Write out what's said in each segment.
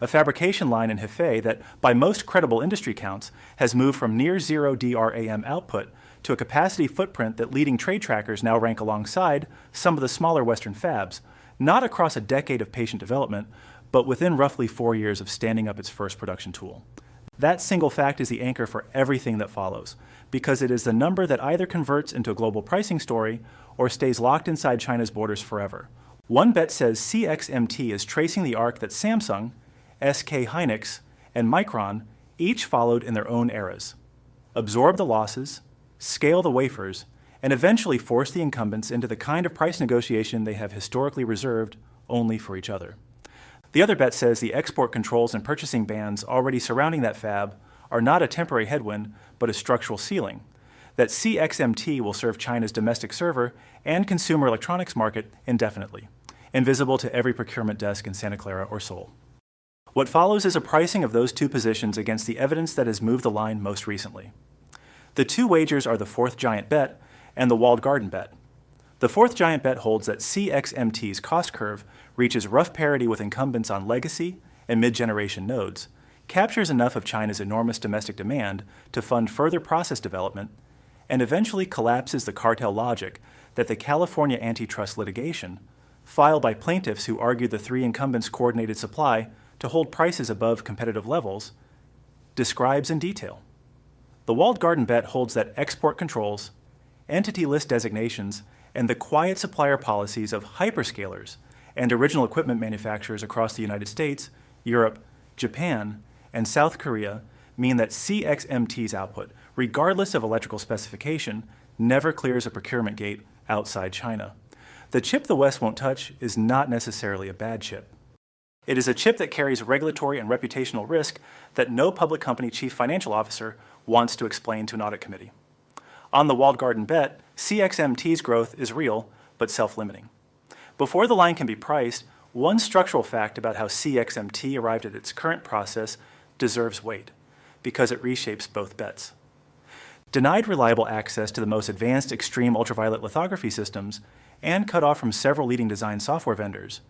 a fabrication line in Hefei that, by most credible industry counts, has moved from near zero DRAM output to a capacity footprint that leading trade trackers now rank alongside some of the smaller Western fabs, not across a decade of patient development, but within roughly 4 years of standing up its first production tool. That single fact is the anchor for everything that follows, because it is the number that either converts into a global pricing story or stays locked inside China's borders forever. One bet says CXMT is tracing the arc that Samsung, SK Hynix, and Micron each followed in their own eras. Absorb the losses, scale the wafers, and eventually force the incumbents into the kind of price negotiation they have historically reserved only for each other. The other bet says the export controls and purchasing bans already surrounding that fab are not a temporary headwind, but a structural ceiling, that CXMT will serve China's domestic server and consumer electronics market indefinitely, invisible to every procurement desk in Santa Clara or Seoul. What follows is a pricing of those two positions against the evidence that has moved the line most recently. The two wagers are the fourth giant bet and the walled garden bet. The fourth giant bet holds that CXMT's cost curve reaches rough parity with incumbents on legacy and mid-generation nodes, captures enough of China's enormous domestic demand to fund further process development, and eventually collapses the cartel logic that the California antitrust litigation, filed by plaintiffs who argued the three incumbents' coordinated supply to hold prices above competitive levels, describes in detail. The walled garden bet holds that export controls, entity list designations, and the quiet supplier policies of hyperscalers and original equipment manufacturers across the United States, Europe, Japan, and South Korea mean that CXMT's output, regardless of electrical specification, never clears a procurement gate outside China. The chip the West won't touch is not necessarily a bad chip. It is a chip that carries regulatory and reputational risk that no public company chief financial officer wants to explain to an audit committee. On the walled garden bet, CXMT's growth is real, but self-limiting. Before the line can be priced, one structural fact about how CXMT arrived at its current process deserves weight, because it reshapes both bets. Denied reliable access to the most advanced extreme ultraviolet lithography systems, and cut off from several leading design software vendors,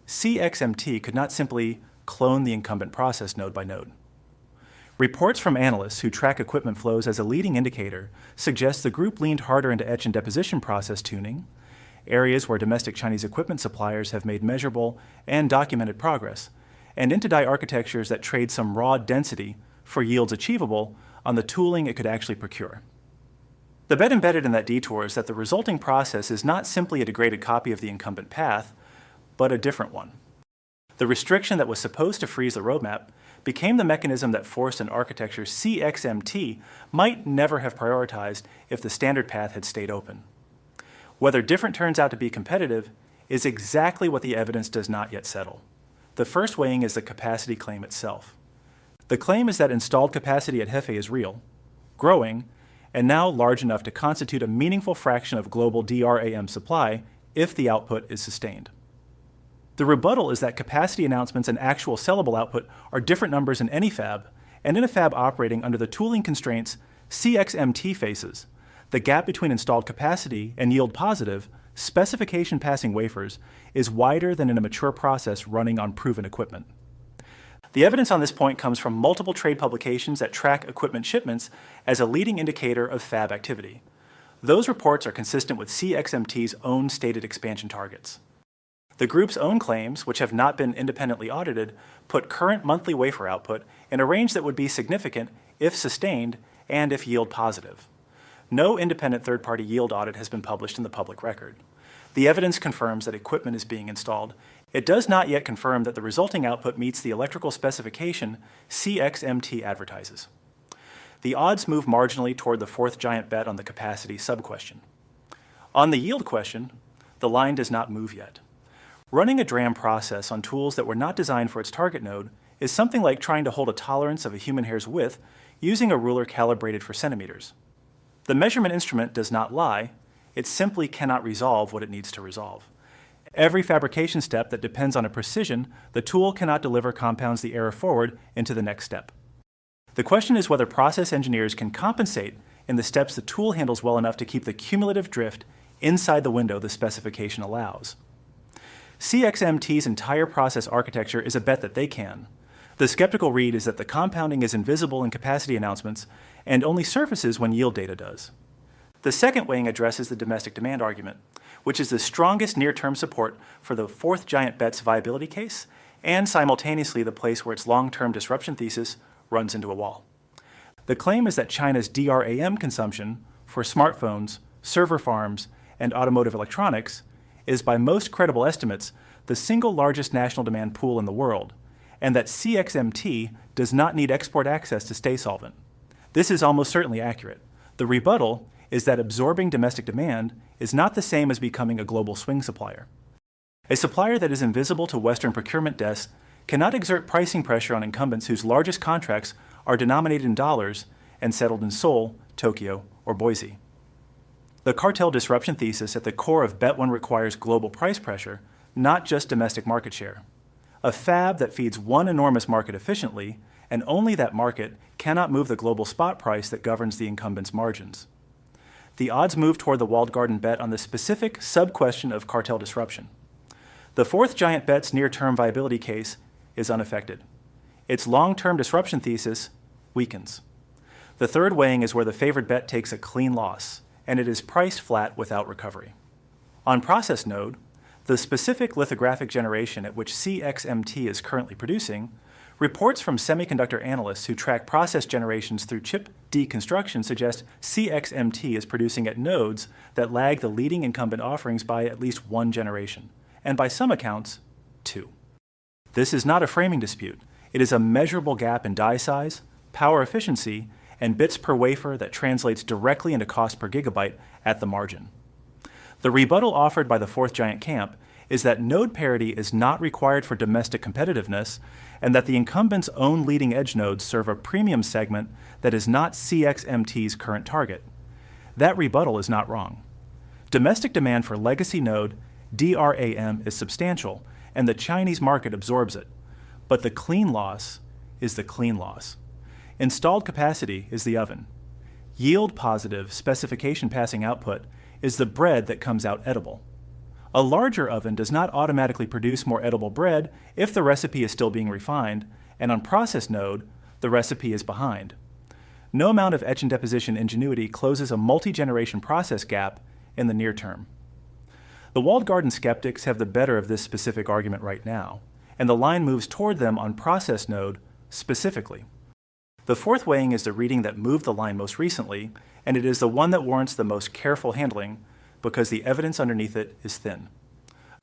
CXMT could not simply clone the incumbent process node by node. Reports from analysts who track equipment flows as a leading indicator suggest the group leaned harder into etch and deposition process tuning, areas where domestic Chinese equipment suppliers have made measurable and documented progress, and into die architectures that trade some raw density for yields achievable on the tooling it could actually procure. The bet embedded in that detour is that the resulting process is not simply a degraded copy of the incumbent path, but a different one. The restriction that was supposed to freeze the roadmap became the mechanism that forced an architecture CXMT might never have prioritized if the standard path had stayed open. Whether different turns out to be competitive is exactly what the evidence does not yet settle. The first weighing is the capacity claim itself. The claim is that installed capacity at Hefei is real, growing, and now large enough to constitute a meaningful fraction of global DRAM supply if the output is sustained. The rebuttal is that capacity announcements and actual sellable output are different numbers in any fab, and in a fab operating under the tooling constraints CXMT faces, the gap between installed capacity and yield positive, specification passing wafers is wider than in a mature process running on proven equipment. The evidence on this point comes from multiple trade publications that track equipment shipments as a leading indicator of fab activity. Those reports are consistent with CXMT's own stated expansion targets. The group's own claims, which have not been independently audited, put current monthly wafer output in a range that would be significant if sustained and if yield positive. No independent third-party yield audit has been published in the public record. The evidence confirms that equipment is being installed. It does not yet confirm that the resulting output meets the electrical specification CXMT advertises. The odds move marginally toward the fourth giant bet on the capacity sub-question. On the yield question, the line does not move yet. Running a DRAM process on tools that were not designed for its target node is something like trying to hold a tolerance of a human hair's width using a ruler calibrated for centimeters. The measurement instrument does not lie, it simply cannot resolve what it needs to resolve. Every fabrication step that depends on a precision, the tool cannot deliver compounds the error forward into the next step. The question is whether process engineers can compensate in the steps the tool handles well enough to keep the cumulative drift inside the window the specification allows. CXMT's entire process architecture is a bet that they can, The skeptical read is that the compounding is invisible in capacity announcements and only surfaces when yield data does. The second weighing addresses the domestic demand argument, which is the strongest near-term support for the fourth giant bet's viability case and simultaneously the place where its long-term disruption thesis runs into a wall. The claim is that China's DRAM consumption for smartphones, server farms, and automotive electronics is by most credible estimates the single largest national demand pool in the world, and that CXMT does not need export access to stay solvent. This is almost certainly accurate. The rebuttal is that absorbing domestic demand is not the same as becoming a global swing supplier. A supplier that is invisible to Western procurement desks cannot exert pricing pressure on incumbents whose largest contracts are denominated in dollars and settled in Seoul, Tokyo, or Boise. The cartel disruption thesis at the core of Bet 1 requires global price pressure, not just domestic market share. A fab that feeds one enormous market efficiently, and only that market, cannot move the global spot price that governs the incumbent's margins. The odds move toward the walled garden bet on the specific sub-question of cartel disruption. The fourth giant bet's near-term viability case is unaffected. Its long-term disruption thesis weakens. The third weighing is where the favored bet takes a clean loss, and it is priced flat without recovery. On process node, the specific lithographic generation at which CXMT is currently producing, reports from semiconductor analysts who track process generations through chip deconstruction suggest CXMT is producing at nodes that lag the leading incumbent offerings by at least one generation, and by some accounts, two. This is not a framing dispute. It is a measurable gap in die size, power efficiency, and bits per wafer that translates directly into cost per gigabyte at the margin. The rebuttal offered by the fourth giant camp is that node parity is not required for domestic competitiveness, and that the incumbent's own leading edge nodes serve a premium segment that is not CXMT's current target. That rebuttal is not wrong. Domestic demand for legacy node DRAM is substantial, and the Chinese market absorbs it. But the clean loss is the clean loss. Installed capacity is the oven. Yield positive specification passing output is the bread that comes out edible. A larger oven does not automatically produce more edible bread if the recipe is still being refined, and on process node, the recipe is behind. No amount of etch and deposition ingenuity closes a multi-generation process gap in the near term. The walled garden skeptics have the better of this specific argument right now, and the line moves toward them on process node specifically. The fourth weighing is the reading that moved the line most recently, and it is the one that warrants the most careful handling because the evidence underneath it is thin.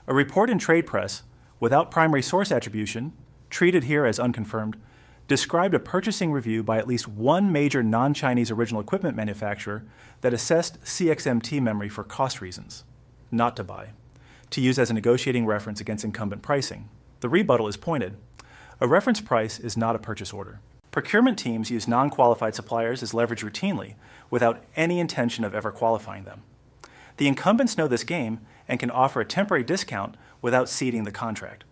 A report in trade press, without primary source attribution, treated here as unconfirmed, described a purchasing review by at least one major non-Chinese original equipment manufacturer that assessed CXMT memory for cost reasons, not to buy, to use as a negotiating reference against incumbent pricing. The rebuttal is pointed. A reference price is not a purchase order. Procurement teams use non-qualified suppliers as leverage routinely without any intention of ever qualifying them. The incumbents know this game and can offer a temporary discount without ceding the contract.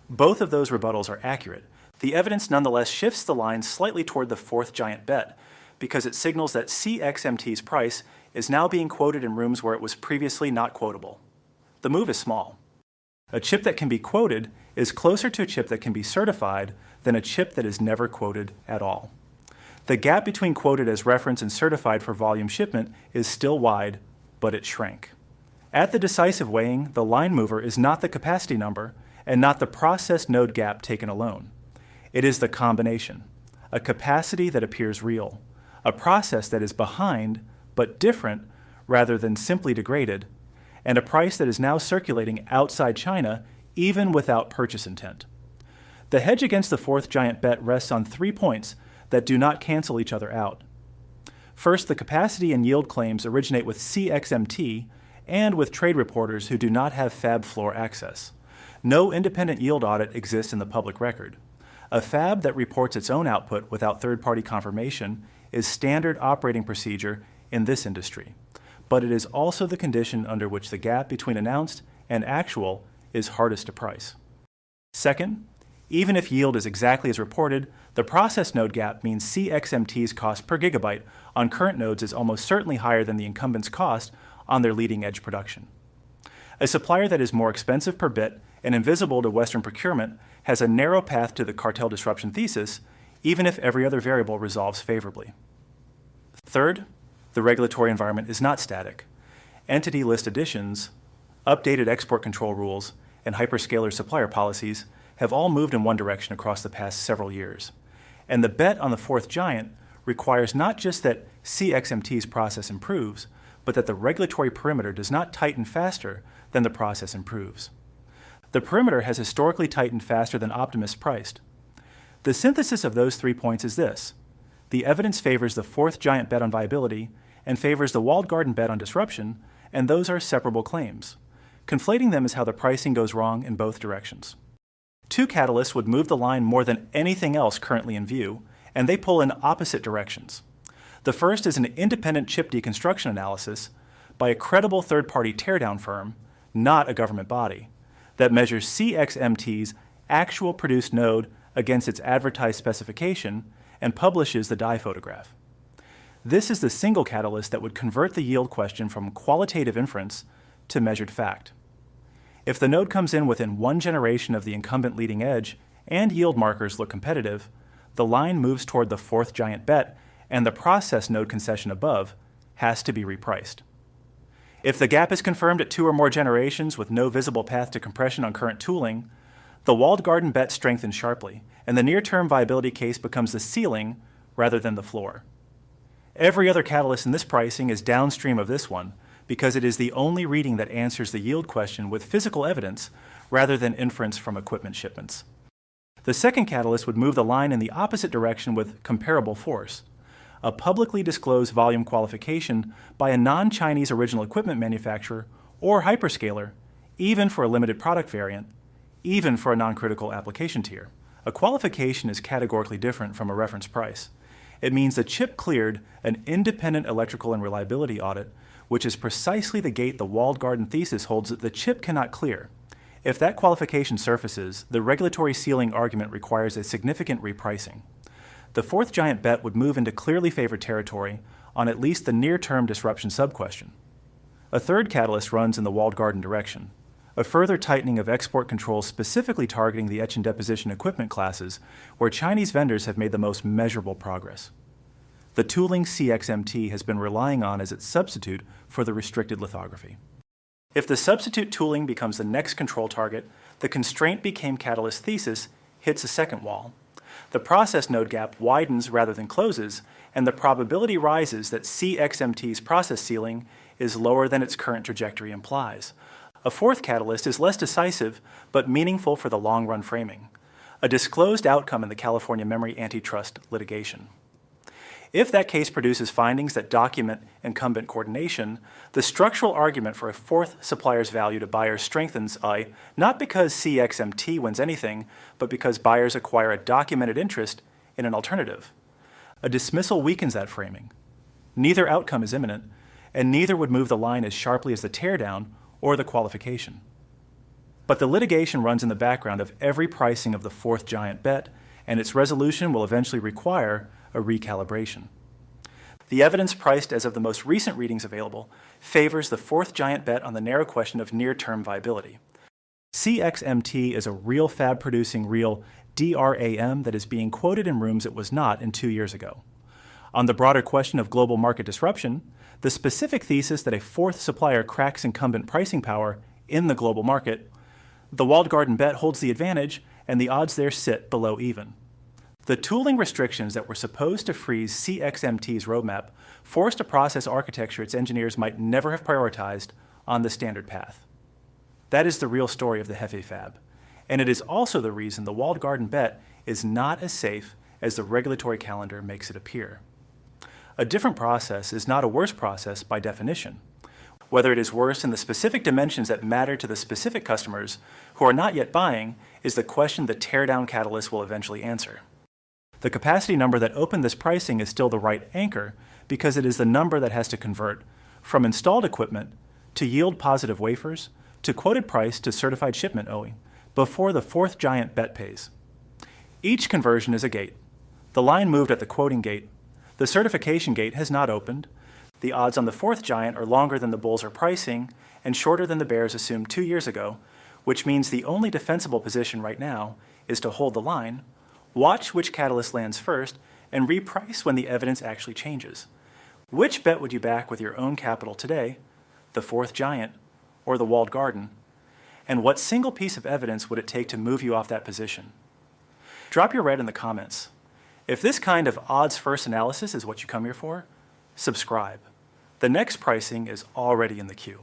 Both of those rebuttals are accurate. The evidence nonetheless shifts the line slightly toward the fourth giant bet because it signals that CXMT's price is now being quoted in rooms where it was previously not quotable. The move is small. A chip that can be quoted is closer to a chip that can be certified than a chip that is never quoted at all. The gap between quoted as reference and certified for volume shipment is still wide, but it shrank. At the decisive weighing, the line mover is not the capacity number and not the process node gap taken alone. It is the combination, a capacity that appears real, a process that is behind but different rather than simply degraded, and a price that is now circulating outside China even without purchase intent. The hedge against the fourth giant bet rests on 3 points that do not cancel each other out. First, the capacity and yield claims originate with CXMT and with trade reporters who do not have fab floor access. No independent yield audit exists in the public record. A fab that reports its own output without third-party confirmation is standard operating procedure in this industry, but it is also the condition under which the gap between announced and actual is hardest to price. Second, even if yield is exactly as reported, the process node gap means CXMT's cost per gigabyte on current nodes is almost certainly higher than the incumbent's cost on their leading edge production. A supplier that is more expensive per bit and invisible to Western procurement has a narrow path to the cartel disruption thesis, even if every other variable resolves favorably. Third, the regulatory environment is not static. Entity list additions, updated export control rules, and hyperscaler supplier policies have all moved in one direction across the past several years. And the bet on the fourth giant requires not just that CXMT's process improves, but that the regulatory perimeter does not tighten faster than the process improves. The perimeter has historically tightened faster than optimists priced. The synthesis of those 3 points is this. The evidence favors the fourth giant bet on viability and favors the walled garden bet on disruption, and those are separable claims. Conflating them is how the pricing goes wrong in both directions. Two catalysts would move the line more than anything else currently in view, and they pull in opposite directions. The first is an independent chip deconstruction analysis by a credible third-party teardown firm, not a government body, that measures CXMT's actual produced node against its advertised specification and publishes the die photograph. This is the single catalyst that would convert the yield question from qualitative inference to measured fact. If the node comes in within one generation of the incumbent leading edge and yield markers look competitive, the line moves toward the fourth giant bet, and the process node concession above has to be repriced. If the gap is confirmed at 2 or more generations with no visible path to compression on current tooling, the walled garden bet strengthens sharply, and the near-term viability case becomes the ceiling rather than the floor. Every other catalyst in this pricing is downstream of this one because it is the only reading that answers the yield question with physical evidence rather than inference from equipment shipments. The second catalyst would move the line in the opposite direction with comparable force. A publicly disclosed volume qualification by a non-Chinese original equipment manufacturer or hyperscaler, even for a limited product variant, even for a non-critical application tier. A qualification is categorically different from a reference price. It means the chip cleared an independent electrical and reliability audit, which is precisely the gate the walled garden thesis holds that the chip cannot clear. If that qualification surfaces, the regulatory ceiling argument requires a significant repricing. The fourth giant bet would move into clearly favored territory on at least the near-term disruption sub-question. A third catalyst runs in the walled garden direction, a further tightening of export controls specifically targeting the etch and deposition equipment classes where Chinese vendors have made the most measurable progress. The tooling CXMT has been relying on as its substitute for the restricted lithography. If the substitute tooling becomes the next control target, the constraint became catalyst thesis hits a second wall. The process node gap widens rather than closes, and the probability rises that CXMT's process ceiling is lower than its current trajectory implies. A fourth catalyst is less decisive, but meaningful for the long-run framing, a disclosed outcome in the California memory antitrust litigation. If that case produces findings that document incumbent coordination, the structural argument for a fourth supplier's value to buyers strengthens not because CXMT wins anything, but because buyers acquire a documented interest in an alternative. A dismissal weakens that framing. Neither outcome is imminent, and neither would move the line as sharply as the teardown or the qualification. But the litigation runs in the background of every pricing of the fourth giant bet, and its resolution will eventually require a recalibration. The evidence priced as of the most recent readings available favors the fourth giant bet on the narrow question of near-term viability. CXMT is a real fab-producing real DRAM that is being quoted in rooms it was not in 2 years ago. On the broader question of global market disruption, the specific thesis that a fourth supplier cracks incumbent pricing power in the global market, the walled garden bet holds the advantage, and the odds there sit below even. The tooling restrictions that were supposed to freeze CXMT's roadmap forced a process architecture its engineers might never have prioritized on the standard path. That is the real story of the Hefei fab, and it is also the reason the walled garden bet is not as safe as the regulatory calendar makes it appear. A different process is not a worse process by definition. Whether it is worse in the specific dimensions that matter to the specific customers who are not yet buying is the question the teardown catalyst will eventually answer. The capacity number that opened this pricing is still the right anchor because it is the number that has to convert from installed equipment to yield positive wafers to quoted price to certified shipment owing before the fourth giant bet pays. Each conversion is a gate. The line moved at the quoting gate. The certification gate has not opened. The odds on the fourth giant are longer than the bulls are pricing and shorter than the bears assumed 2 years ago, which means the only defensible position right now is to hold the line, watch which catalyst lands first, and reprice when the evidence actually changes. Which bet would you back with your own capital today, the fourth giant or the walled garden? And what single piece of evidence would it take to move you off that position? Drop your red in the comments. If this kind of odds-first analysis is what you come here for, subscribe. The next pricing is already in the queue.